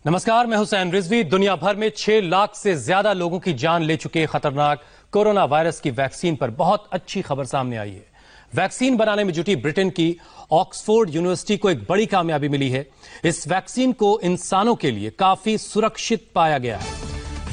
नमस्कार, मैं हुसैन रिजवी। दुनिया भर में 6 लाख से ज्यादा लोगों की जान ले चुके खतरनाक कोरोना वायरस की वैक्सीन पर बहुत अच्छी खबर सामने आई है। वैक्सीन बनाने में जुटी ब्रिटेन की ऑक्सफोर्ड यूनिवर्सिटी को एक बड़ी कामयाबी मिली है। इस वैक्सीन को इंसानों के लिए काफी सुरक्षित पाया गया है।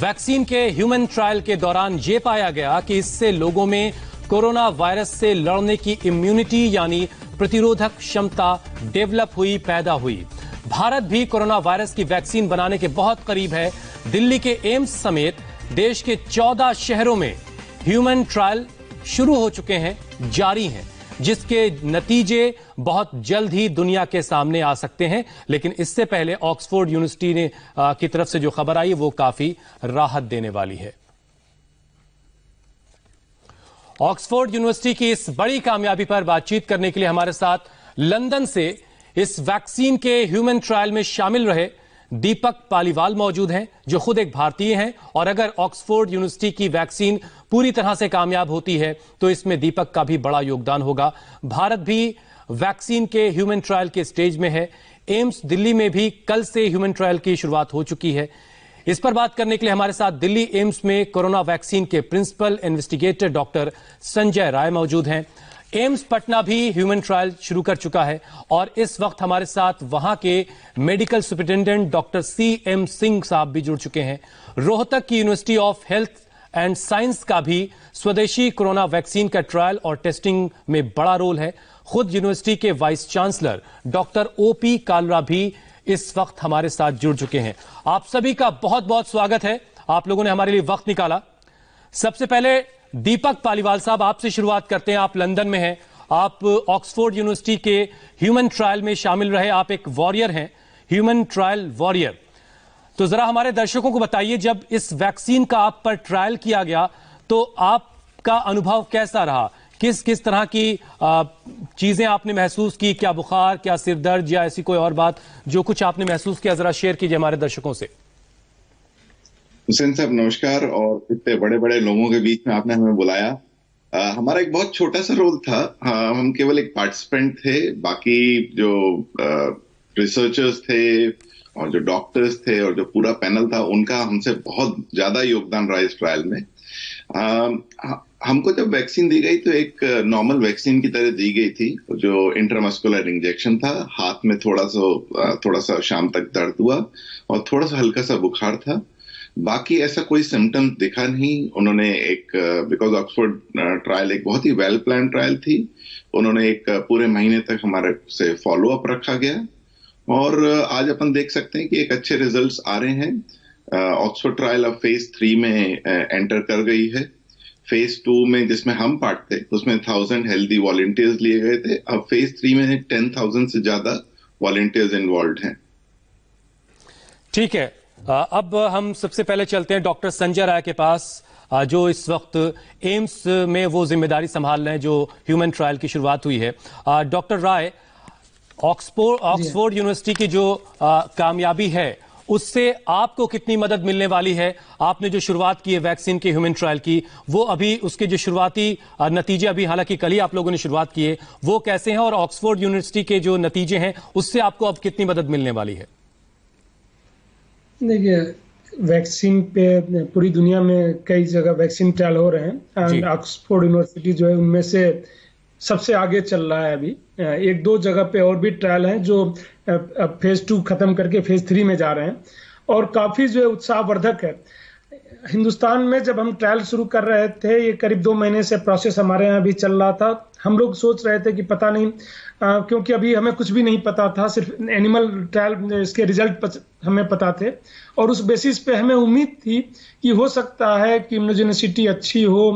वैक्सीन के ह्यूमन ट्रायल के दौरान यह पाया गया कि इससे लोगों में कोरोना वायरस से लड़ने की इम्यूनिटी यानी प्रतिरोधक क्षमता डेवलप हुई, पैदा हुई। भारत भी कोरोना वायरस की वैक्सीन बनाने के बहुत करीब है। दिल्ली के एम्स समेत देश के 14 शहरों में ह्यूमन ट्रायल शुरू हो चुके हैं, जारी हैं, जिसके नतीजे बहुत जल्द ही दुनिया के सामने आ सकते हैं। लेकिन इससे पहले ऑक्सफोर्ड यूनिवर्सिटी ने की तरफ से जो खबर आई वो काफी राहत देने वाली है। ऑक्सफोर्ड यूनिवर्सिटी की इस बड़ी कामयाबी पर बातचीत करने के लिए हमारे साथ लंदन से इस वैक्सीन के ह्यूमन ट्रायल में शामिल रहे दीपक पालीवाल मौजूद हैं, जो खुद एक भारतीय हैं। और अगर ऑक्सफोर्ड यूनिवर्सिटी की वैक्सीन पूरी तरह से कामयाब होती है तो इसमें दीपक का भी बड़ा योगदान होगा। भारत भी वैक्सीन के ह्यूमन ट्रायल के स्टेज में है। एम्स दिल्ली में भी कल से ह्यूमन ट्रायल की शुरुआत हो चुकी है। इस पर बात करने के लिए हमारे साथ दिल्ली एम्स में कोरोना वैक्सीन के प्रिंसिपल इन्वेस्टिगेटर डॉक्टर संजय राय मौजूद हैं। एम्स पटना भी ह्यूमन ट्रायल शुरू कर चुका है और इस वक्त हमारे साथ वहां के medical superintendent doctor CM Singh साहब भी जुड़ चुके हैं। रोहतक की university of health and science का भी स्वदेशी कोरोना वैक्सीन का ट्रायल और टेस्टिंग में बड़ा रोल है। खुद यूनिवर्सिटी के vice chancellor doctor OP Kalra भी इस वक्त हमारे साथ जुड़ चुके हैं। आप सभी का बहुत बहुत स्वागत है, आप लोगों ने हमारे लिए वक्त निकाला। सबसे पहले दीपक पालीवाल साहब, आपसे शुरुआत करते हैं। आप लंदन में हैं, आप ऑक्सफोर्ड यूनिवर्सिटी के ह्यूमन ट्रायल में शामिल रहे, आप एक वॉरियर हैं, ह्यूमन ट्रायल वॉरियर। तो जरा हमारे दर्शकों को बताइए, जब इस वैक्सीन का आप पर ट्रायल किया गया तो आपका अनुभव कैसा रहा? किस किस तरह की चीजें आपने महसूस की? क्या बुखार, क्या सिर दर्द या ऐसी कोई और बात जो कुछ आपने महसूस किया, जरा शेयर कीजिए हमारे दर्शकों से। हुसैन साहब नमस्कार, और इतने बड़े बड़े लोगों के बीच में आपने हमें बुलाया। हमारा एक बहुत छोटा सा रोल था। हम केवल एक पार्टिसिपेंट थे। बाकी जो रिसर्चर्स थे और जो डॉक्टर्स थे और जो पूरा पैनल था, उनका हमसे बहुत ज्यादा योगदान रहा इस ट्रायल में। हमको जब वैक्सीन दी गई तो एक नॉर्मल वैक्सीन की तरह दी गई थी, जो इंट्रामस्कुलर इंजेक्शन था। हाथ में थोड़ा सा शाम तक दर्द हुआ और थोड़ा सा हल्का सा बुखार था। बाकी ऐसा कोई सिम्टम दिखा नहीं। उन्होंने बिकॉज ऑक्सफोर्ड ट्रायल एक बहुत ही वेल प्लान ट्रायल थी, उन्होंने एक पूरे महीने तक हमारे से फॉलो अप रखा गया और आज अपन देख सकते हैं कि एक अच्छे रिजल्ट्स आ रहे हैं। ऑक्सफोर्ड ट्रायल अब फेज 3 में एंटर कर गई है। फेज 2 में जिसमें हम पार्ट थे उसमें 1000 हेल्दी वॉलंटियर्स लिए गए थे। अब फेज 3 में 10,000 से ज्यादा वॉलंटियर्स इन्वॉल्व हैं। ठीक है, अब हम सबसे पहले चलते हैं डॉक्टर संजय राय के पास, जो इस वक्त एम्स में वो जिम्मेदारी संभाल रहे हैं जो ह्यूमन ट्रायल की शुरुआत हुई है। डॉक्टर राय, ऑक्सफोर्ड यूनिवर्सिटी की जो कामयाबी है उससे आपको कितनी मदद मिलने वाली है? आपने जो शुरुआत की है वैक्सीन के ह्यूमन ट्रायल की, वो अभी उसके जो शुरुआती नतीजे, अभी हालांकि कल ही आप लोगों ने शुरुआत की है, वो कैसे हैं? और ऑक्सफोर्ड यूनिवर्सिटी के जो नतीजे हैं उससे आपको अब कितनी मदद मिलने वाली है? देखिए, वैक्सीन पे पूरी दुनिया में कई जगह वैक्सीन ट्रायल हो रहे हैं एंड ऑक्सफोर्ड यूनिवर्सिटी जो है उनमें से सबसे आगे चल रहा है। अभी 1-2 जगह पे और भी ट्रायल हैं जो फेज 2 खत्म करके फेज 3 में जा रहे हैं और काफी जो है उत्साहवर्धक है। हिंदुस्तान में जब हम ट्रायल शुरू कर रहे थे, ये करीब 2 महीने से प्रोसेस हमारे यहाँ भी चल रहा था। हम लोग सोच रहे थे कि पता नहीं, क्योंकि अभी हमें कुछ भी नहीं पता था, सिर्फ एनिमल ट्रायल इसके रिजल्ट हमें पता थे और उस बेसिस पे हमें उम्मीद थी कि हो सकता है कि इम्यूनोजेनिसिटी अच्छी हो,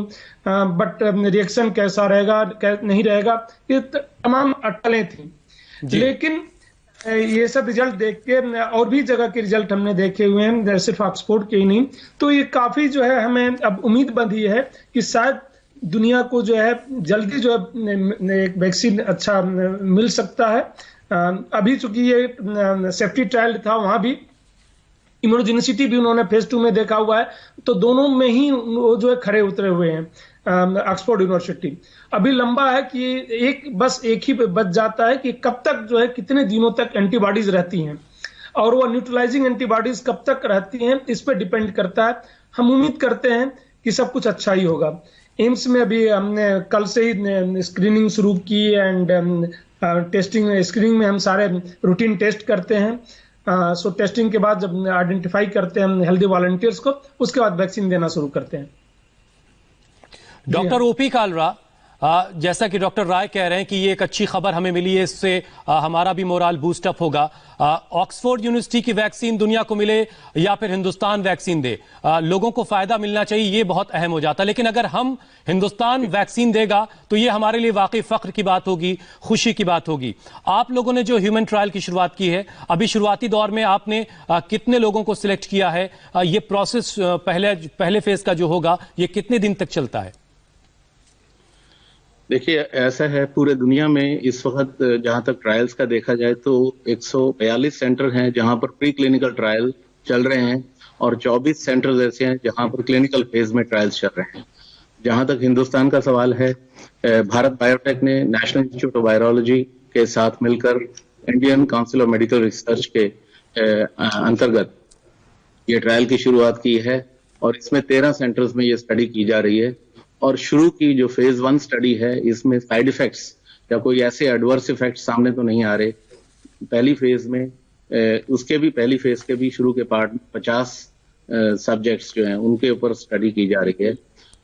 बट रिएक्शन कैसा रहेगा नहीं रहेगा, ये तमाम अटकलें थी। लेकिन ये सब रिजल्ट देख के और भी जगह के रिजल्ट हमने देखे हुए हैं, सिर्फ ऑक्सफोर्ड के ही नहीं, तो ये काफी जो है हमें अब उम्मीद बंधी है कि शायद दुनिया को जो है जल्दी जो है एक वैक्सीन अच्छा मिल सकता है। अभी चूंकि ये सेफ्टी ट्रायल था, वहां भी इम्यूनोजेनिसिटी भी उन्होंने फेज 2 में देखा हुआ है, तो दोनों में ही वो जो है खरे उतरे हुए हैं। ऑक्सफोर्ड यूनिवर्सिटी अभी लंबा है कि बस एक ही बच जाता है कि कब तक जो है कितने दिनों तक एंटीबॉडीज रहती हैं। और वो न्यूट्रलाइजिंग एंटीबॉडीज कब तक रहती हैं इस पर डिपेंड करता है। हम उम्मीद करते हैं कि सब कुछ अच्छा ही होगा। एम्स में अभी हमने कल से ही स्क्रीनिंग शुरू की एंड टेस्टिंग स्क्रीनिंग में हम सारे रूटीन टेस्ट करते हैं। सो टेस्टिंग के बाद जब आइडेंटिफाई करते हैं हम हेल्दी वॉलंटियर्स को, उसके बाद वैक्सीन देना शुरू करते हैं। डॉक्टर ओपी कालरा, जैसा कि डॉक्टर राय कह रहे हैं कि ये एक अच्छी खबर हमें मिली है, इससे हमारा भी मोराल बूस्ट अप होगा। ऑक्सफोर्ड यूनिवर्सिटी की वैक्सीन दुनिया को मिले या फिर हिंदुस्तान वैक्सीन दे, लोगों को फायदा मिलना चाहिए, ये बहुत अहम हो जाता है। लेकिन अगर हम हिंदुस्तान वैक्सीन देगा तो ये हमारे लिए वाकई फख्र की बात होगी, खुशी की बात होगी। आप लोगों ने जो ह्यूमन ट्रायल की शुरुआत की है, अभी शुरुआती दौर में आपने कितने लोगों को सिलेक्ट किया है? ये प्रोसेस पहले फेज का जो होगा ये कितने दिन तक चलता है? देखिए, ऐसा है पूरे दुनिया में इस वक्त जहां तक ट्रायल्स का देखा जाए तो 142 सेंटर हैं जहां पर प्री क्लिनिकल ट्रायल चल रहे हैं और 24 सेंटर ऐसे हैं जहां पर क्लिनिकल फेज में ट्रायल्स चल रहे हैं। जहां तक हिंदुस्तान का सवाल है, भारत बायोटेक ने नेशनल इंस्टीट्यूट ऑफ वायरोलॉजी के साथ मिलकर Indian council of medical research के अंतर्गत ये ट्रायल की शुरुआत की है और इसमें 13 सेंटर्स में ये स्टडी की जा रही है। और शुरू की जो फेज 1 स्टडी है इसमें साइड इफेक्ट्स या कोई ऐसे एडवर्स इफेक्ट्स सामने तो नहीं आ रहे। पहली फेज में पहली फेज के भी शुरू के पार्ट में 50 सब्जेक्ट्स जो हैं उनके ऊपर स्टडी की जा रही है।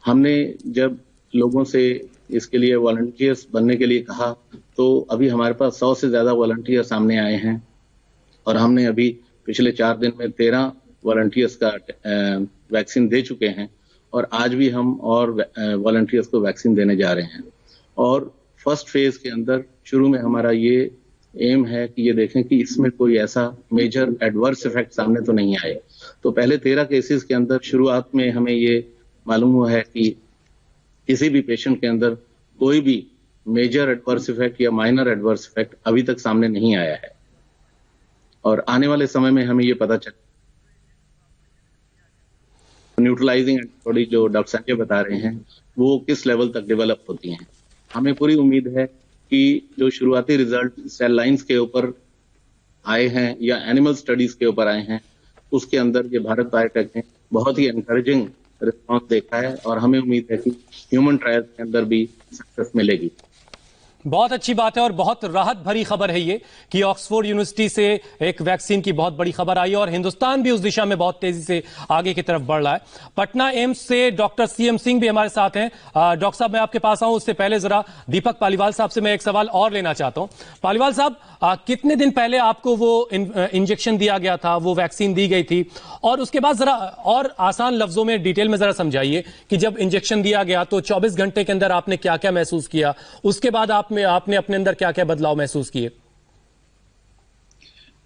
हमने जब लोगों से इसके लिए वॉलंटियर्स बनने के लिए कहा तो अभी हमारे पास 100 से ज्यादा वॉलंटियर सामने आए हैं और हमने अभी पिछले 4 दिन में 13 वॉलंटियर्स का वैक्सीन दे चुके हैं और आज भी हम और वॉलंटियर्स को वैक्सीन देने जा रहे हैं। और फर्स्ट फेज के अंदर शुरू में हमारा ये एम है कि ये देखें कि इसमें कोई ऐसा मेजर एडवर्स इफेक्ट सामने तो नहीं आए। तो पहले 13 केसेस के अंदर शुरुआत में हमें ये मालूम हुआ है कि किसी भी पेशेंट के अंदर कोई भी मेजर एडवर्स इफेक्ट या माइनर एडवर्स इफेक्ट अभी तक सामने नहीं आया है और आने वाले समय में हमें ये पता चल न्यूट्रलाइजिंग एंटीबॉडी जो डॉक्टर संजय बता रहे हैं वो किस लेवल तक डेवलप होती हैं। हमें पूरी उम्मीद है कि जो शुरुआती रिजल्ट सेल लाइंस के ऊपर आए हैं या एनिमल स्टडीज के ऊपर आए हैं उसके अंदर ये भारत बायोटेक ने बहुत ही एनकरेजिंग रिस्पॉन्स देखा है और हमें उम्मीद है कि ह्यूमन ट्रायल्स के अंदर भी सक्सेस मिलेगी। बहुत अच्छी बात है और बहुत राहत भरी खबर है ये कि ऑक्सफोर्ड यूनिवर्सिटी से एक वैक्सीन की बहुत बड़ी खबर आई और हिंदुस्तान भी उस दिशा में बहुत तेजी से आगे की तरफ बढ़ रहा है। पटना एम्स से डॉक्टर सीएम सिंह भी हमारे साथ हैं। डॉक्टर साहब, मैं आपके पास आऊं उससे पहले जरा दीपक पालीवाल साहब से मैं एक सवाल और लेना चाहता हूं। पालीवाल साहब, कितने दिन पहले आपको वो इंजेक्शन दिया गया था, वो वैक्सीन दी गई थी, और उसके बाद जरा और आसान लफ्जों में डिटेल में जरा समझाइए कि जब इंजेक्शन दिया गया तो 24 घंटे के अंदर आपने क्या क्या महसूस किया, उसके बाद आपने अपने अंदर क्या क्या बदलाव महसूस किए?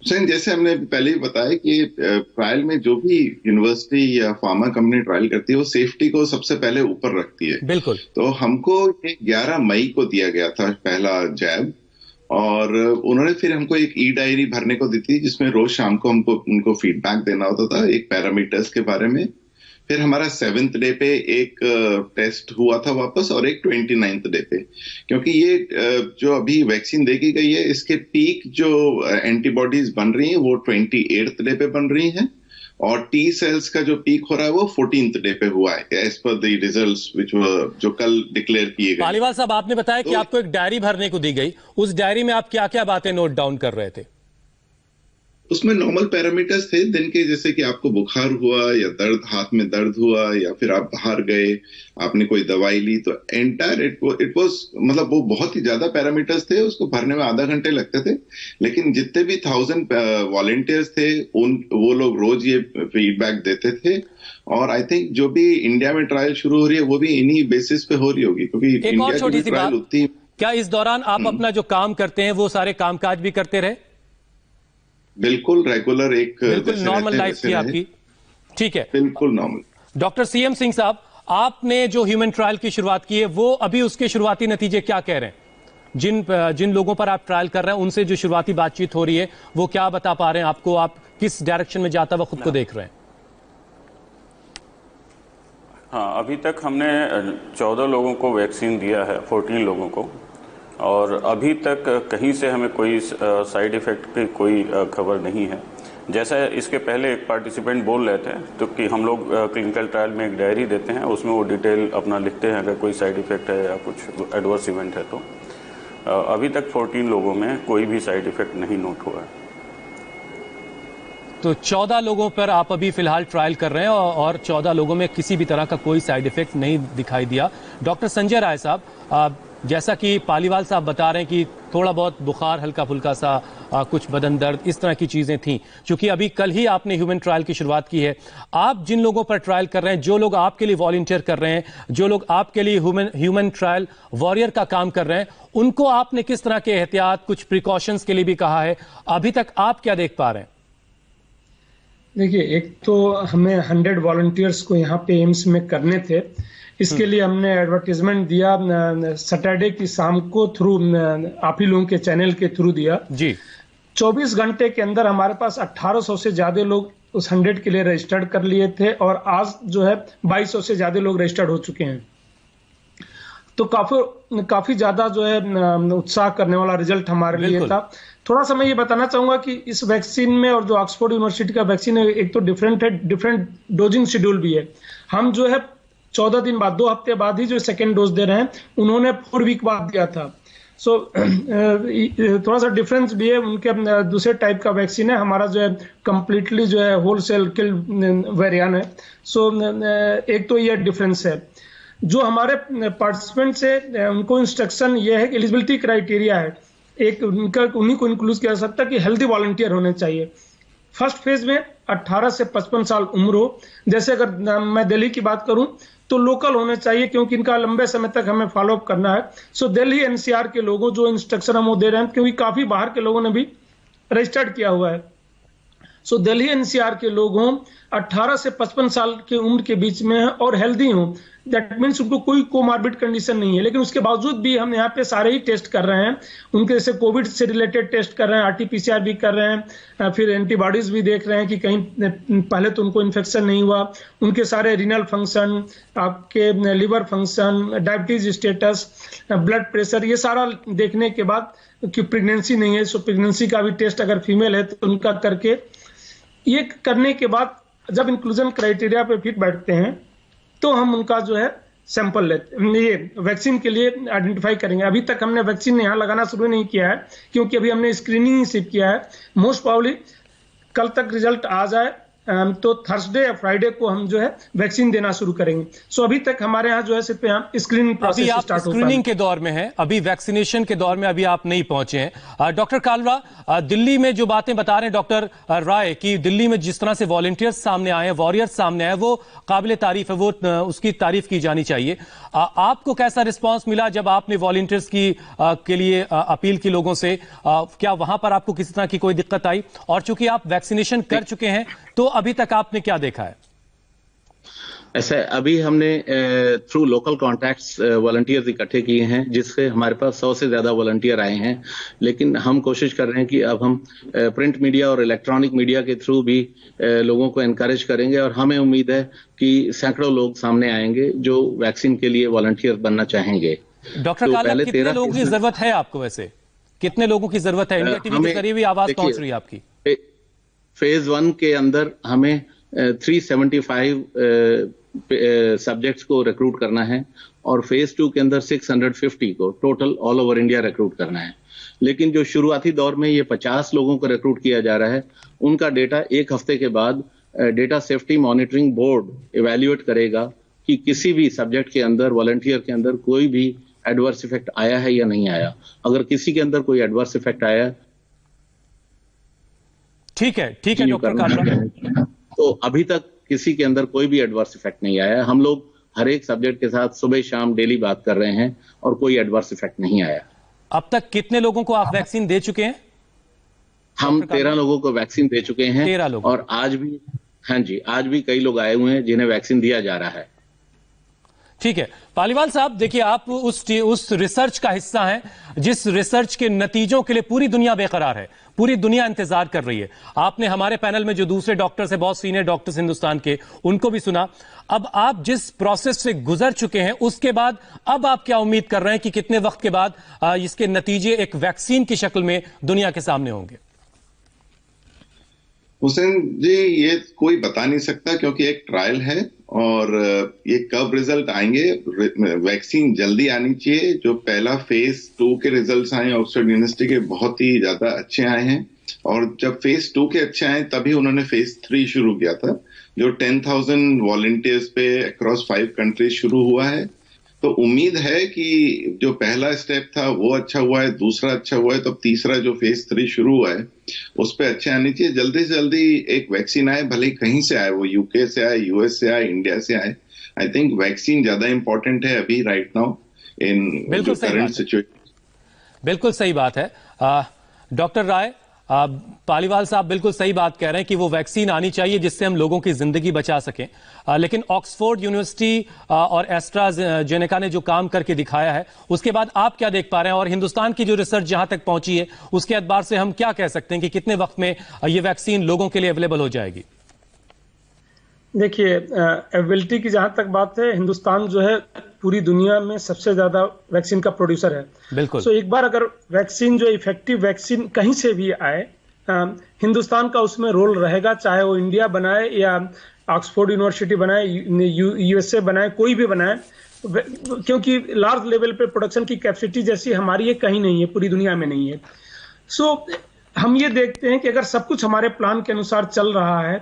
जैसे हमने पहले ही बताया कि ट्रायल में जो भी यूनिवर्सिटी या फार्मा कंपनी ट्रायल करती है वो सेफ्टी को सबसे पहले ऊपर रखती है। बिल्कुल। तो हमको 11 मई को दिया गया था पहला जैब और उन्होंने फिर हमको एक ई डायरी भरने को दी थी जिसमें रोज शाम को हमको उनको फीडबैक देना होता था एक पैरामीटर्स के बारे में। फिर हमारा 7th डे पे एक टेस्ट हुआ था वापस और एक 29th डे पे, क्योंकि ये जो अभी वैक्सीन देखी गई है इसके पीक जो एंटीबॉडीज बन रही हैं वो 28th डे पे बन रही हैं और टी सेल्स का जो पीक हो रहा है वो 14th डे पे हुआ है as per the results which जो कल डिक्लेयर किए गए। पालीवाल साहब, आपने बताया कि आपको एक डायरी भरने को दी गई, उस डायरी में आप क्या क्या बातें नोट डाउन कर रहे थे? उसमें नॉर्मल पैरामीटर्स थे दिन के, जैसे कि आपको बुखार हुआ या दर्द, हाथ में दर्द हुआ या फिर आप बाहर गए, आपने कोई दवाई ली, तो एंटायर इट वाज मतलब वो बहुत ही ज्यादा पैरामीटर्स थे, उसको भरने में आधा घंटे लगते थे। लेकिन जितने भी 1000 वॉलंटियर्स थे वो लोग रोज ये फीडबैक देते थे और आई थिंक जो भी इंडिया में ट्रायल शुरू हो रही है वो भी इन्हीं बेसिस पे हो रही होगी, क्योंकि एक और छोटी सी बात, क्या इस दौरान आप अपना जो काम करते हैं वो सारे कामकाज भी करते रहे? बिल्कुल रेगुलर, बिल्कुल नॉर्मल लाइफ थी आपकी? ठीक है, बिल्कुल नॉर्मल। डॉक्टर सीएम सिंह साहब, आपने जो ह्यूमन ट्रायल की शुरुआत की है वो अभी उसके शुरुआती नतीजे क्या कह रहे हैं? जिन लोगों पर आप ट्रायल कर रहे हैं उनसे जो शुरुआती बातचीत हो रही है वो क्या बता पा रहे हैं आपको? आप किस डायरेक्शन में जाता हुआ खुद को देख रहे हैं? हाँ, अभी तक हमने 14 लोगों को वैक्सीन दिया है, 14 लोगों को, और अभी तक कहीं से हमें कोई साइड इफ़ेक्ट की कोई खबर नहीं है। जैसा इसके पहले एक पार्टिसिपेंट बोल रहे थे तो कि हम लोग क्लिनिकल ट्रायल में एक डायरी देते हैं, उसमें वो डिटेल अपना लिखते हैं अगर कोई साइड इफ़ेक्ट है या कुछ एडवर्स इवेंट है तो। अभी तक 14 लोगों में कोई भी साइड इफ़ेक्ट नहीं नोट हुआ है। तो 14 लोगों पर आप अभी फिलहाल ट्रायल कर रहे हैं और 14 लोगों में किसी भी तरह का कोई साइड इफेक्ट नहीं दिखाई दिया। डॉक्टर संजय राय साहब, जैसा कि पालीवाल साहब बता रहे हैं कि थोड़ा बहुत बुखार, हल्का फुल्का सा कुछ बदन दर्द, इस तरह की चीजें थीं, क्योंकि अभी कल ही आपने ह्यूमन ट्रायल की शुरुआत की है। आप जिन लोगों पर ट्रायल कर रहे हैं, जो लोग आपके लिए वॉलंटियर कर रहे हैं, जो लोग आपके लिए ह्यूमन ट्रायल वॉरियर का काम कर रहे हैं, उनको आपने किस तरह के एहतियात, कुछ प्रिकॉशंस के लिए भी कहा है? अभी तक आप क्या देख पा रहे हैं? देखिए, एक तो हमें 100 वॉलंटियर्स को यहाँ पे एम्स में करने थे। इसके लिए हमने एडवर्टाइजमेंट दिया सैटरडे की शाम को थ्रू आप ही लोगों के चैनल के थ्रू दिया जी। 24 घंटे के अंदर हमारे पास 1800 से ज्यादा लोग उस 100 के लिए रजिस्टर्ड कर लिए थे और आज जो है 2200 से ज्यादा लोग रजिस्टर्ड हो चुके हैं। तो काफी ज्यादा जो है उत्साह करने वाला रिजल्ट हमारे लिए था। थोड़ा सा मैं ये बताना चाहूंगा कि इस वैक्सीन में और जो ऑक्सफोर्ड यूनिवर्सिटी का वैक्सीन है, एक तो डिफरेंट है, डिफरेंट डोजिंग शेड्यूल भी है। हम जो है 14 दिन बाद, 2 हफ्ते बाद ही जो सेकेंड डोज दे रहे हैं, उन्होंने 4 वीक बाद दिया था। सो थोड़ा सा डिफरेंस भी है। उनके दूसरे टाइप का वैक्सीन है, हमारा जो है कंप्लीटली जो है होलसेल किल वेरिएंट है। सो एक तो ये डिफरेंस है। जो हमारे पार्टिसिपेंट्स है उनको इंस्ट्रक्शन ये है कि एलिजिबिलिटी क्राइटेरिया है, एक उन्हीं को इंक्लूड किया जा सकता है कि हेल्दी वॉलंटियर होने चाहिए। फर्स्ट फेज में 18 से 55 साल उम्र हो। जैसे अगर मैं दिल्ली की बात करूं तो लोकल होने चाहिए, क्योंकि इनका लंबे समय तक हमें फॉलोअप करना है। सो दिल्ली एनसीआर के लोगों जो इंस्ट्रक्शन हम वो दे रहे हैं, क्योंकि काफी बाहर के लोगों ने भी रजिस्टर्ड किया हुआ है। सो दिल्ली एनसीआर के लोग हों, 18 से 55 साल की उम्र के बीच में हैं और हेल्दी हों। दैट मीन्स उनको कोई कोमॉर्बिड कंडीशन नहीं है, लेकिन उसके बावजूद भी हम यहाँ पे सारे ही टेस्ट कर रहे हैं। उनके जैसे कोविड से रिलेटेड टेस्ट कर रहे हैं, आरटीपीसीआर भी कर रहे हैं, फिर एंटीबॉडीज भी देख रहे हैं कि कहीं पहले तो उनको इन्फेक्शन नहीं हुआ। उनके सारे रीनल फंक्शन, आपके liver function, diabetes status, blood pressure, ये सारा देखने के बाद कि प्रेगनेंसी नहीं है, सो प्रेगनेंसी का भी टेस्ट अगर फीमेल है तो उनका करके, ये करने के बाद जब इंक्लूजन क्राइटेरिया पे फिट बैठते हैं तो हम उनका जो है सैंपल लेते, ये वैक्सीन के लिए आइडेंटिफाई करेंगे। अभी तक हमने वैक्सीन यहाँ लगाना शुरू नहीं किया है, क्योंकि अभी हमने स्क्रीनिंग ही सिर्फ किया है। मोस्ट प्रोबेबली कल तक रिजल्ट आ जाए तो थर्सडे या फ्राइडे को हम जो है वैक्सीन देना शुरू करेंगे। सो अभी तक हमारे यहाँ जो है सिर्फ यहाँ स्क्रीनिंग प्रोसेस स्टार्ट होता है। स्क्रीनिंग के दौर में है, अभी वैक्सीनेशन के दौर में अभी आप नहीं पहुंचे हैं। डॉक्टर कालरा, दिल्ली में जो बातें बता रहे हैं डॉक्टर राय कि दिल्ली में जिस तरह से वॉलंटियर्स सामने आए, वॉरियर्स सामने आए, वो काबिल तारीफ है, वो उसकी तारीफ की जानी चाहिए। आपको कैसा रिस्पॉन्स मिला जब आपने वॉलंटियर्स की के लिए अपील की लोगों से? क्या वहां पर आपको किसी तरह की कोई दिक्कत आई? और चूंकि आप वैक्सीनेशन कर चुके हैं तो अभी तक आपने क्या देखा है? ऐसे अभी हमने थ्रू लोकल कॉन्टैक्ट्स वॉलंटियर्स इकट्ठे किए हैं, जिससे हमारे पास 100 से ज्यादा वॉलंटियर आए हैं। लेकिन हम कोशिश कर रहे हैं कि अब हम प्रिंट मीडिया और इलेक्ट्रॉनिक मीडिया के थ्रू भी लोगों को एनकरेज करेंगे, और हमें उम्मीद है कि सैकड़ों लोग सामने आएंगे जो वैक्सीन के लिए वॉलंटियर बनना चाहेंगे। डॉक्टर कालरा, कितने लोगों की जरूरत है आपको? वैसे कितने लोगों की जरूरत है? इंडिया टीवी के जरिए भी आवाज पहुंच रही है आपकी। फेज 1 के अंदर हमें 375 सब्जेक्ट्स को रिक्रूट करना है, और फेज 2 के अंदर 650 को total all over India recruit करना है। लेकिन जो शुरुआती दौर में ये 50 लोगों को रिक्रूट किया जा रहा है, उनका डेटा 1 हफ्ते के बाद data safety monitoring board evaluate करेगा कि किसी भी सब्जेक्ट के अंदर, वॉलंटियर के अंदर कोई भी एडवर्स इफेक्ट आया है या नहीं आया। अगर किसी के अंदर कोई एडवर्स इफेक्ट आया, ठीक है डॉक्टर कालरा। तो अभी तक किसी के अंदर कोई भी एडवर्स इफेक्ट नहीं आया। हम लोग हर एक सब्जेक्ट के साथ सुबह शाम डेली बात कर रहे हैं और कोई एडवर्स इफेक्ट नहीं आया। अब तक कितने लोगों को आप वैक्सीन दे चुके हैं? हम 13 लोगों को वैक्सीन दे चुके हैं। 13 लोग। और आज भी, हाँ जी, आज भी कई लोग आए हुए हैं जिन्हें वैक्सीन दिया जा रहा है। ठीक है पालीवाल साहब, देखिए आप उस रिसर्च का हिस्सा हैं जिस रिसर्च के नतीजों के लिए पूरी दुनिया बेकरार है, पूरी दुनिया इंतजार कर रही है। आपने हमारे पैनल में जो दूसरे डॉक्टर्स हैं, बहुत सीनियर डॉक्टर्स हिंदुस्तान के, उनको भी सुना। अब आप जिस प्रोसेस से गुजर चुके हैं उसके बाद अब आप क्या उम्मीद कर रहे हैं कि कितने वक्त के बाद इसके नतीजे एक वैक्सीन की शक्ल में दुनिया के सामने होंगे? हुसैन जी, ये कोई बता नहीं सकता क्योंकि एक ट्रायल है और ये कब रिजल्ट आएंगे। वैक्सीन जल्दी आनी चाहिए। जो पहला फेज 2 के रिजल्ट्स आए ऑक्सफोर्ड यूनिवर्सिटी के, बहुत ही ज्यादा अच्छे आए हैं, और जब फेज 2 के अच्छे आए तभी उन्होंने फेज 3 शुरू किया था, जो 10,000 वॉलंटियर्स पे अक्रॉस 5 कंट्रीज शुरू हुआ है। तो उम्मीद है कि जो पहला स्टेप था वो अच्छा हुआ है, दूसरा अच्छा हुआ है, तो तीसरा जो फेज 3 शुरू हुआ है उस पर अच्छे आनी चाहिए। जल्दी से जल्दी एक वैक्सीन आए, भले कहीं से आए, वो यूके से आए, यूएस से आए, इंडिया से आए। आई थिंक वैक्सीन ज्यादा इंपॉर्टेंट है अभी right now in current situation. बिल्कुल सही बात है डॉक्टर राय। पालीवाल साहब बिल्कुल सही बात कह रहे हैं कि वो वैक्सीन आनी चाहिए जिससे हम लोगों की जिंदगी बचा सकें। लेकिन ऑक्सफोर्ड यूनिवर्सिटी और एस्ट्राजेनेका ने जो काम करके दिखाया है उसके बाद आप क्या देख पा रहे हैं, और हिंदुस्तान की जो रिसर्च जहां तक पहुंची है उसके एतबार से हम क्या कह सकते हैं कि कितने वक्त में ये वैक्सीन लोगों के लिए अवेलेबल हो जाएगी? देखिए, अवेलेबिलिटी की जहां तक बात है, हिंदुस्तान जो है पूरी दुनिया में सबसे ज्यादा वैक्सीन का प्रोड्यूसर है। बिल्कुल। तो एक बार अगर वैक्सीन जो इफेक्टिव वैक्सीन कहीं से भी आए, हिंदुस्तान का उसमें रोल रहेगा, चाहे वो इंडिया बनाए या ऑक्सफोर्ड यूनिवर्सिटी बनाए, यूएसए बनाए, कोई भी बनाए, क्योंकि लार्ज लेवल पे प्रोडक्शन की कैपेसिटी जैसी हमारी ये कहीं नहीं है, पूरी दुनिया में नहीं है। सो हम ये देखते हैं कि अगर सब कुछ हमारे प्लान के अनुसार चल रहा है,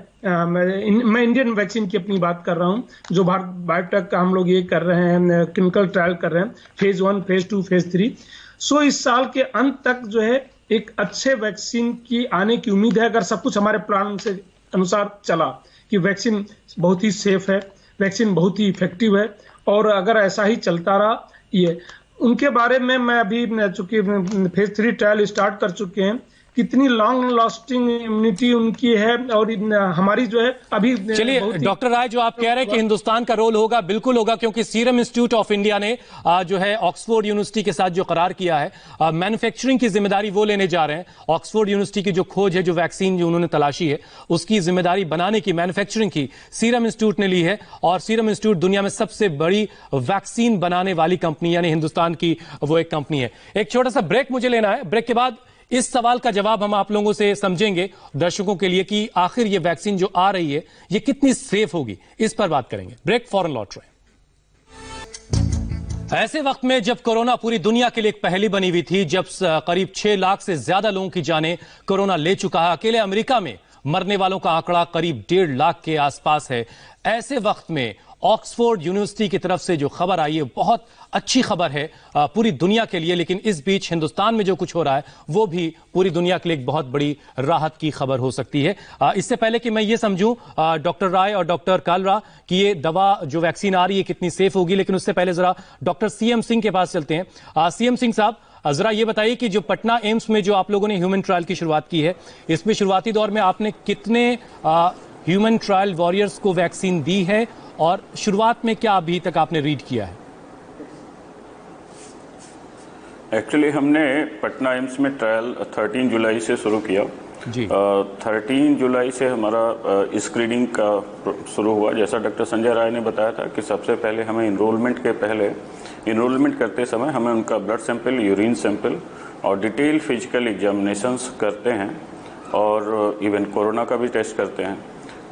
मैं इंडियन वैक्सीन की अपनी बात कर रहा हूं, जो भारत बायोटेक का हम लोग ये कर रहे हैं, क्लिनिकल ट्रायल कर रहे हैं, फेज 1, फेज 2, फेज 3। सो इस साल के अंत तक जो है एक अच्छे वैक्सीन की आने की उम्मीद है, अगर सब कुछ हमारे प्लान से अनुसार चला, कि वैक्सीन बहुत ही सेफ है, वैक्सीन बहुत ही इफेक्टिव है, और अगर ऐसा ही चलता रहा ये उनके बारे में मैं अभी चूंकि फेज 3 ट्रायल स्टार्ट कर चुके हैं, कितनी लॉन्ग लास्टिंग इम्यूनिटी उनकी है, और हमारी जो है अभी। चलिए डॉक्टर राय, जो आप कह रहे हैं कि हिंदुस्तान का रोल होगा, बिल्कुल होगा, क्योंकि सीरम इंस्टीट्यूट ऑफ इंडिया ने जो है ऑक्सफोर्ड यूनिवर्सिटी के साथ जो करार किया है, मैन्युफैक्चरिंग की जिम्मेदारी वो लेने जा रहे हैं। ऑक्सफोर्ड यूनिवर्सिटी की जो खोज है, जो वैक्सीन जो उन्होंने तलाशी है, उसकी जिम्मेदारी बनाने की, मैन्युफैक्चरिंग की सीरम इंस्टीट्यूट ने ली है, और सीरम इंस्टीट्यूट दुनिया में सबसे बड़ी वैक्सीन बनाने वाली कंपनी, यानी हिंदुस्तान की वो एक कंपनी है। एक छोटा सा ब्रेक मुझे लेना है, ब्रेक के बाद इस सवाल का जवाब हम आप लोगों से समझेंगे दर्शकों के लिए कि आखिर ये वैक्सीन जो आ रही है ये कितनी सेफ होगी, इस पर बात करेंगे। ब्रेक, फौरन लौट रहे हैं। ऐसे वक्त में जब कोरोना पूरी दुनिया के लिए एक पहेली बनी हुई थी, जब करीब 6 लाख से ज्यादा लोगों की जानें कोरोना ले चुका है, अकेले अमेरिका में मरने वालों का आंकड़ा करीब 1.5 लाख के आसपास है, ऐसे वक्त में ऑक्सफोर्ड यूनिवर्सिटी की तरफ से जो खबर आई है बहुत अच्छी खबर है पूरी दुनिया के लिए। लेकिन इस बीच हिंदुस्तान में जो कुछ हो रहा है वो भी पूरी दुनिया के लिए एक बहुत बड़ी राहत की खबर हो सकती है। इससे पहले कि मैं ये समझूं डॉक्टर राय और डॉक्टर कालरा कि ये दवा जो वैक्सीन आ रही है कितनी सेफ होगी, लेकिन उससे पहले जरा डॉक्टर सीएम सिंह के पास चलते हैं। सीएम सिंह साहब, जरा ये बताइए कि जो पटना एम्स में जो आप लोगों ने ह्यूमन ट्रायल की शुरुआत की है, इसमें शुरुआती दौर में आपने कितने ह्यूमन ट्रायल वॉरियर्स को वैक्सीन दी है, और शुरुआत में क्या अभी तक आपने रीड किया है? एक्चुअली हमने पटना एम्स में ट्रायल 13 जुलाई से शुरू किया जी। 13 जुलाई से हमारा स्क्रीनिंग का शुरू हुआ। जैसा डॉक्टर संजय राय ने बताया था कि सबसे पहले हमें इनरोलमेंट करते समय हमें उनका ब्लड सैंपल, यूरिन सैंपल और डिटेल फिजिकल एग्जामिनेशंस करते हैं, और इवन कोरोना का भी टेस्ट करते हैं।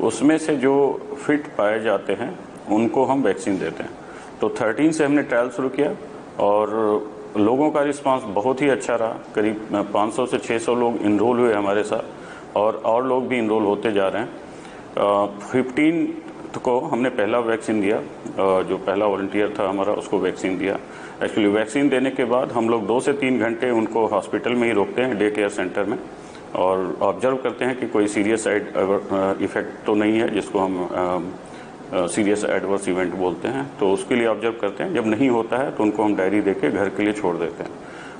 उसमें से जो फिट पाए जाते हैं उनको हम वैक्सीन देते हैं। तो 13 से हमने ट्रायल शुरू किया और लोगों का रिस्पांस बहुत ही अच्छा रहा। करीब 500 से 600 लोग इनरोल हुए हमारे साथ, और लोग भी इनरोल होते जा रहे हैं। 15 को हमने पहला वैक्सीन दिया, जो पहला वॉलंटियर था हमारा उसको वैक्सीन दिया। एक्चुअली वैक्सीन देने के बाद हम लोग 2 से 3 घंटे उनको हॉस्पिटल में ही रोकते हैं, डे केयर सेंटर में, और ऑब्जर्व करते हैं कि कोई सीरियस साइड इफेक्ट तो नहीं है, जिसको हम सीरियस एडवर्स इवेंट बोलते हैं। तो उसके लिए ऑब्जर्व करते हैं। जब नहीं होता है तो उनको हम डायरी देके घर के लिए छोड़ देते हैं।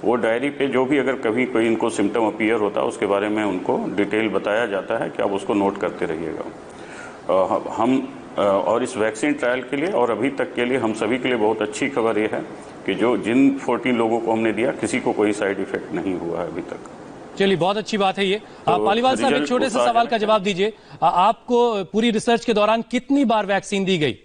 वो डायरी पे जो भी अगर कभी कोई इनको सिम्टम अपीयर होता है उसके बारे में उनको डिटेल बताया जाता है कि आप उसको नोट करते रहिएगा। हम और इस वैक्सीन ट्रायल के लिए और अभी तक के लिए हम सभी के लिए बहुत अच्छी खबर ये है कि जिन 14 लोगों को हमने दिया किसी को कोई साइड इफेक्ट नहीं हुआ है अभी तक। चलिए, बहुत अच्छी बात है ये। पालीवाल साहब, एक छोटे से सवाल का जवाब दीजिए। आपको पूरी रिसर्च के दौरान कितनी बार वैक्सीन दी गई,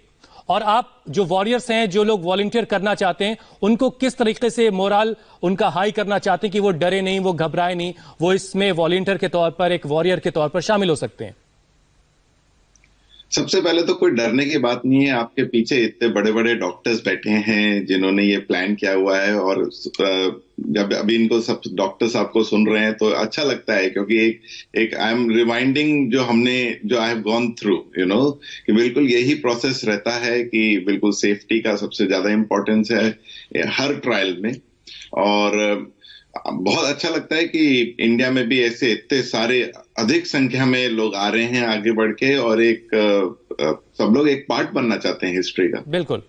और आप जो वॉरियर्स हैं, जो लोग वॉलंटियर करना चाहते हैं, उनको किस तरीके से मोरल उनका हाई करना चाहते हैं कि वो डरे नहीं, वो घबराए नहीं, वो इसमें वॉलंटियर के तौर पर, एक वॉरियर के तौर पर शामिल हो सकते हैं? सबसे पहले तो कोई डरने की बात नहीं है। आपके पीछे इतने बड़े बड़े डॉक्टर्स बैठे हैं जिन्होंने ये प्लान किया हुआ है, और जब अभी इनको सब डॉक्टर्स आपको सुन रहे हैं तो अच्छा लगता है, क्योंकि एक आई एम रिमाइंडिंग जो आई हैव गॉन थ्रू, कि बिल्कुल यही प्रोसेस रहता है कि बिल्कुल सेफ्टी का सबसे ज्यादा इंपॉर्टेंस है हर ट्रायल में। और बहुत अच्छा लगता है कि इंडिया में भी ऐसे इतने सारे अधिक संख्या में लोग आ रहे हैं आगे बढ़ के, और सब लोग एक पार्ट बनना चाहते हैं हिस्ट्री का। बिल्कुल।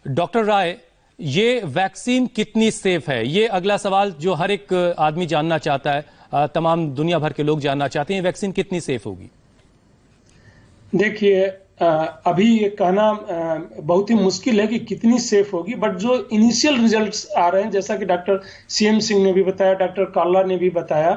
डॉक्टर राय, ये वैक्सीन कितनी सेफ है? ये अगला सवाल जो हर एक आदमी जानना चाहता है, तमाम दुनिया भर के लोग जानना चाहते हैं, वैक्सीन कितनी सेफ होगी? देखिए, अभी ये कहना बहुत ही मुश्किल है कि कितनी सेफ होगी, बट जो इनिशियल रिजल्ट्स आ रहे हैं, जैसा कि डॉक्टर CM सिंह ने भी बताया, डॉक्टर काल्ला ने भी बताया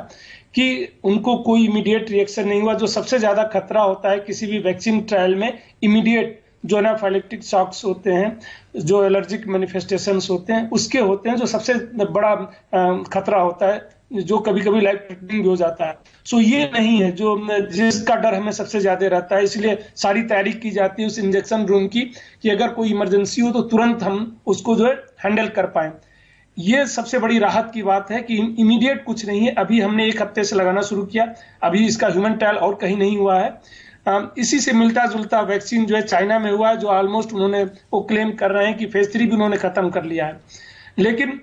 कि उनको कोई इमीडिएट रिएक्शन नहीं हुआ। जो सबसे ज्यादा खतरा होता है किसी भी वैक्सीन ट्रायल में, इमीडिएट जो एनाफाइलेक्टिक शॉक्स होते हैं, जो एलर्जिक मैनिफेस्टेशंस होते हैं, उसके होते हैं, जो सबसे बड़ा खतरा होता है, जो कभी कभी लाइफ थ्रेटनिंग भी हो जाता है। सो ये नहीं है जो जिसका डर हमें सबसे ज्यादा रहता है, इसलिए सारी तैयारी की जाती है उस इंजेक्शन रूम की कि अगर कोई इमरजेंसी हो तो तुरंत हम उसको हैंडल कर पाए। ये सबसे बड़ी राहत की बात है कि इमीडिएट कुछ नहीं है। अभी हमने 1 हफ्ते से लगाना शुरू किया, अभी इसका ह्यूमन ट्रायल और कहीं नहीं हुआ है। इसी से मिलता जुलता वैक्सीन चाइना में हुआ है, जो ऑलमोस्ट उन्होंने वो क्लेम कर रहे हैं कि फेज 3 भी उन्होंने खत्म कर लिया है। लेकिन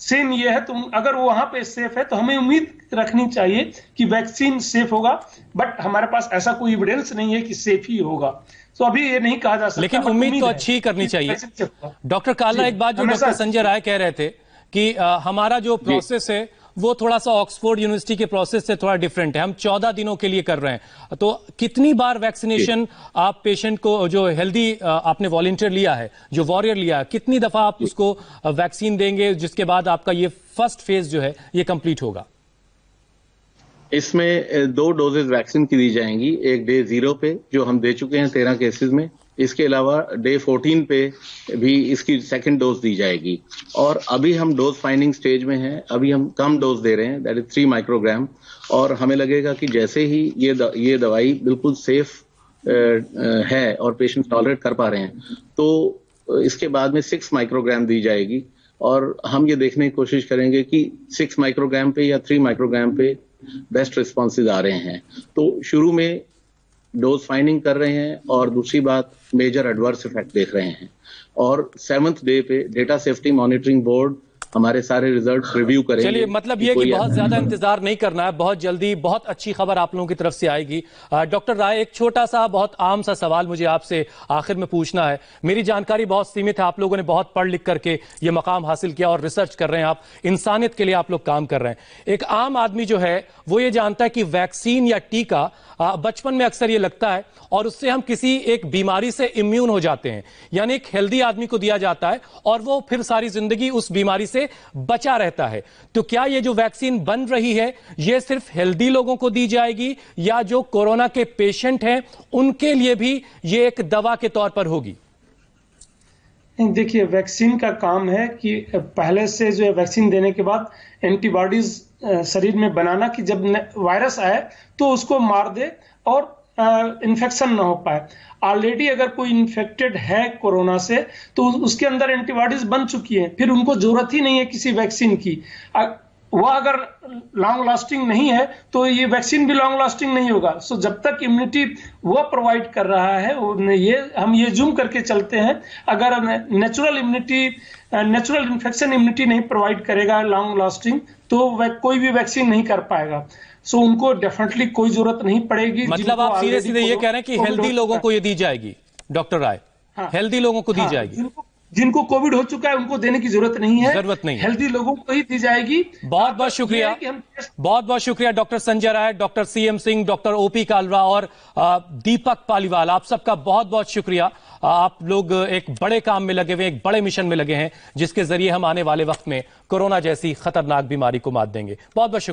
सेम ये है, तो अगर वो वहां पे सेफ है तो हमें उम्मीद रखनी चाहिए कि वैक्सीन सेफ होगा, बट हमारे पास ऐसा कोई एविडेंस नहीं है कि सेफ ही होगा। तो अभी ये नहीं कहा जा सकता, लेकिन उम्मीद तो अच्छी करनी चाहिए। डॉक्टर काल्ला, एक बात जो डॉक्टर संजय राय कह रहे थे कि हमारा जो प्रोसेस है वो थोड़ा सा ऑक्सफोर्ड यूनिवर्सिटी के प्रोसेस से थोड़ा डिफरेंट है, हम 14 दिनों के लिए कर रहे हैं। तो कितनी बार वैक्सीनेशन आप पेशेंट को, जो हेल्दी आपने वॉलंटियर लिया है, जो वॉरियर लिया है, कितनी दफा आप उसको वैक्सीन देंगे, जिसके बाद आपका ये फर्स्ट फेज जो है ये कंप्लीट होगा? इसमें 2 डोजेज वैक्सीन की दी जाएंगी, एक डे 0 पे जो हम दे चुके हैं 13 केसेस में, इसके अलावा डे 14 पे भी इसकी सेकंड डोज दी जाएगी। और अभी हम डोज फाइंडिंग स्टेज में हैं, अभी हम कम डोज दे रहे हैं, दैट इज 3 माइक्रोग्राम। और हमें लगेगा कि जैसे ही ये दवाई बिल्कुल सेफ है और पेशेंट टॉलरेट कर पा रहे हैं, तो इसके बाद में 6 माइक्रोग्राम दी जाएगी। और हम ये देखने की कोशिश करेंगे कि 6 माइक्रोग्राम पे या 3 माइक्रोग्राम पे बेस्ट रिस्पॉन्सेज आ रहे हैं। तो शुरू में डोज फाइंडिंग कर रहे हैं, और दूसरी बात मेजर एडवर्स इफेक्ट देख रहे हैं। और 7th डे पे डेटा सेफ्टी मॉनिटरिंग बोर्ड हमारे सारे रिजल्ट्स रिव्यू करेंगे। चलिए, मतलब ये कि बहुत ज्यादा इंतजार नहीं करना है, बहुत जल्दी बहुत अच्छी खबर आप लोगों की तरफ से आएगी। डॉक्टर राय, एक छोटा सा बहुत आम सा सवाल मुझे आपसे आखिर में पूछना है। मेरी जानकारी बहुत सीमित है, आप लोगों ने बहुत पढ़ लिख करके ये मकाम हासिल किया और रिसर्च कर रहे हैं, आप इंसानियत के लिए आप लोग काम कर रहे हैं। एक आम आदमी जो है वो ये जानता है कि वैक्सीन या टीका बचपन में अक्सर ये लगता है और उससे हम किसी एक बीमारी से इम्यून हो जाते हैं, यानी एक हेल्दी आदमी को दिया जाता है और वो फिर सारी जिंदगी उस बीमारी से बचा रहता है। तो क्या ये जो वैक्सीन बन रही है ये सिर्फ हेल्दी लोगों को दी जाएगी, या जो कोरोना के पेशेंट हैं उनके लिए भी ये एक दवा के तौर पर होगी? देखिए, वैक्सीन का काम है कि पहले से जो है वैक्सीन देने के बाद एंटीबॉडीज शरीर में बनाना, कि जब वायरस आए तो उसको मार दे और इन्फेक्शन ना हो पाए। ऑलरेडी अगर कोई इन्फेक्टेड है कोरोना से तो उसके अंदर एंटीबॉडीज बन चुकी है, फिर उनको जरूरत ही नहीं है किसी वैक्सीन की। वह अगर लॉन्ग लास्टिंग नहीं है तो ये वैक्सीन भी लॉन्ग लास्टिंग नहीं होगा। सो जब तक इम्यूनिटी वो प्रोवाइड कर रहा है, हम ये जूम करके चलते हैं, अगर नेचुरल इन्फेक्शन इम्यूनिटी नहीं प्रोवाइड करेगा लॉन्ग लास्टिंग, तो कोई भी वैक्सीन नहीं कर पाएगा। सो उनको डेफिनेटली कोई जरूरत नहीं पड़ेगी। मतलब आप सीधे सीधे ये कह रहे हैं कि हेल्दी लोगों को ये दी जाएगी? डॉक्टर राय, हेल्दी लोगों को दी जाएगी? जिनको कोविड हो चुका है उनको देने की जरूरत नहीं है, जरूरत नहीं है। हेल्दी लोगों को ही दी जाएगी। बहुत बहुत शुक्रिया, बहुत बहुत शुक्रिया doctor Sanjay Rai, doctor CM Singh, doctor OP Kalra और दीपक पालीवाल, आप सबका बहुत बहुत शुक्रिया। आप लोग एक बड़े काम में लगे हुए, एक बड़े मिशन में लगे हैं, जिसके जरिए हम आने वाले वक्त में कोरोना जैसी खतरनाक बीमारी को मात देंगे। बहुत बहुत शुक्रिया।